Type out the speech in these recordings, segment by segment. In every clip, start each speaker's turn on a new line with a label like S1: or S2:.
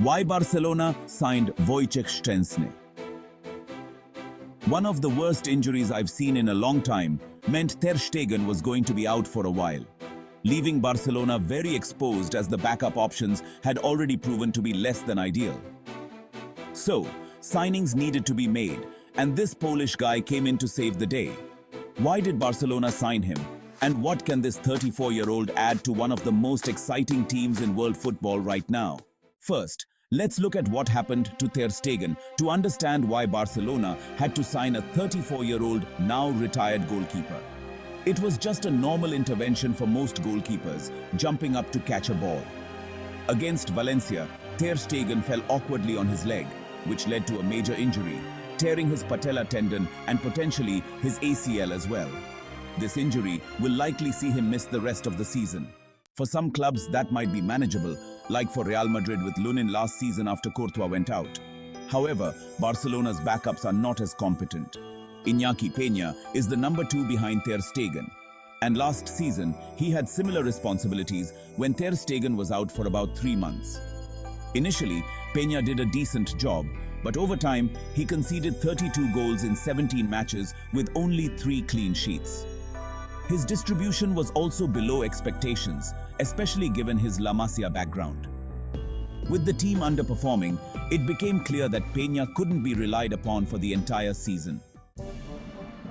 S1: Why Barcelona signed Wojciech Szczęsny? One of the worst injuries I've seen in a long time meant Ter Stegen was going to be out for a while, leaving Barcelona very exposed as the backup options had already proven to be less than ideal. So, signings needed to be made, and this Polish guy came in to save the day. Why did Barcelona sign him? And what can this 34-year-old add to one of the most exciting teams in world football right now? First, let's look at what happened to Ter Stegen to understand why Barcelona had to sign a 34-year-old, now retired goalkeeper. It was just a normal intervention for most goalkeepers, jumping up to catch a ball. Against Valencia, Ter Stegen fell awkwardly on his leg, which led to a major injury, tearing his patella tendon and potentially his ACL as well. This injury will likely see him miss the rest of the season. For some clubs, that might be manageable, like for Real Madrid with Lunin last season after Courtois went out. However, Barcelona's backups are not as competent. Iñaki Peña is the number 2 behind Ter Stegen. And last season, he had similar responsibilities when Ter Stegen was out for about 3 months. Initially, Peña did a decent job, but over time, he conceded 32 goals in 17 matches with only 3 clean sheets. His distribution was also below expectations, especially given his La Masia background. With the team underperforming, it became clear that Peña couldn't be relied upon for the entire season.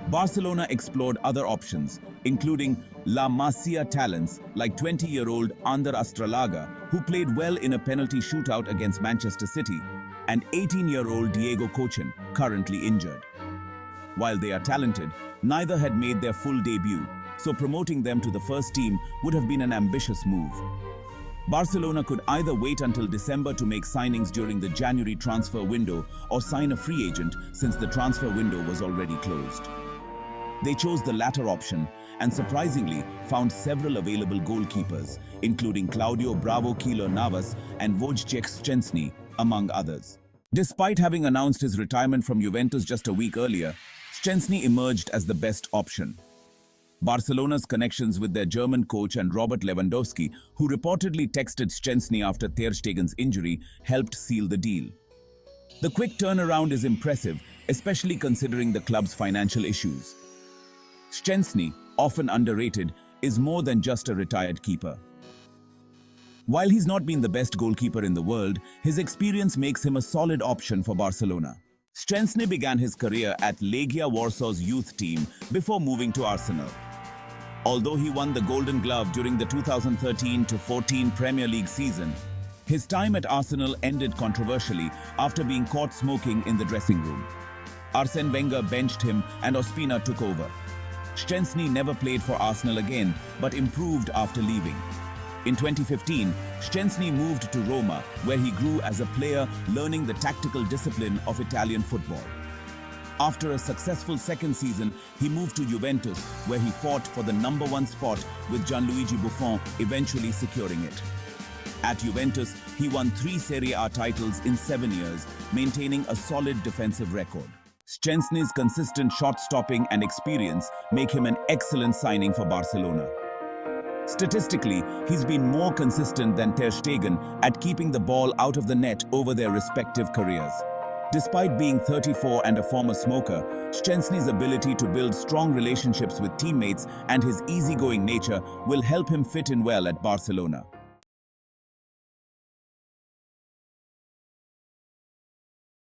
S1: Barcelona explored other options, including La Masia talents like 20-year-old Ander Astralaga, who played well in a penalty shootout against Manchester City, and 18-year-old Diego Cochin, currently injured. While they are talented, neither had made their full debut, so promoting them to the first team would have been an ambitious move. Barcelona could either wait until December to make signings during the January transfer window or sign a free agent since the transfer window was already closed. They chose the latter option and surprisingly found several available goalkeepers, including Claudio Bravo Keylor Navas and Wojciech Szczęsny, among others. Despite having announced his retirement from Juventus just a week earlier, Szczęsny emerged as the best option. Barcelona's connections with their German coach and Robert Lewandowski, who reportedly texted Szczęsny after Ter Stegen's injury, helped seal the deal. The quick turnaround is impressive, especially considering the club's financial issues. Szczęsny, often underrated, is more than just a retired keeper. While he's not been the best goalkeeper in the world, his experience makes him a solid option for Barcelona. Szczęsny began his career at Legia Warsaw's youth team before moving to Arsenal. Although he won the Golden Glove during the 2013-14 Premier League season, his time at Arsenal ended controversially after being caught smoking in the dressing room. Arsene Wenger benched him and Ospina took over. Szczęsny never played for Arsenal again, but improved after leaving. In 2015, Szczęsny moved to Roma, where he grew as a player, learning the tactical discipline of Italian football. After a successful second season, he moved to Juventus, where he fought for the number 1 spot with Gianluigi Buffon, eventually securing it. At Juventus, he won 3 Serie A titles in 7 years, maintaining a solid defensive record. Szczęsny's consistent shot-stopping and experience make him an excellent signing for Barcelona. Statistically, he's been more consistent than Ter Stegen at keeping the ball out of the net over their respective careers. Despite being 34 and a former smoker, Szczęsny's ability to build strong relationships with teammates and his easygoing nature will help him fit in well at Barcelona.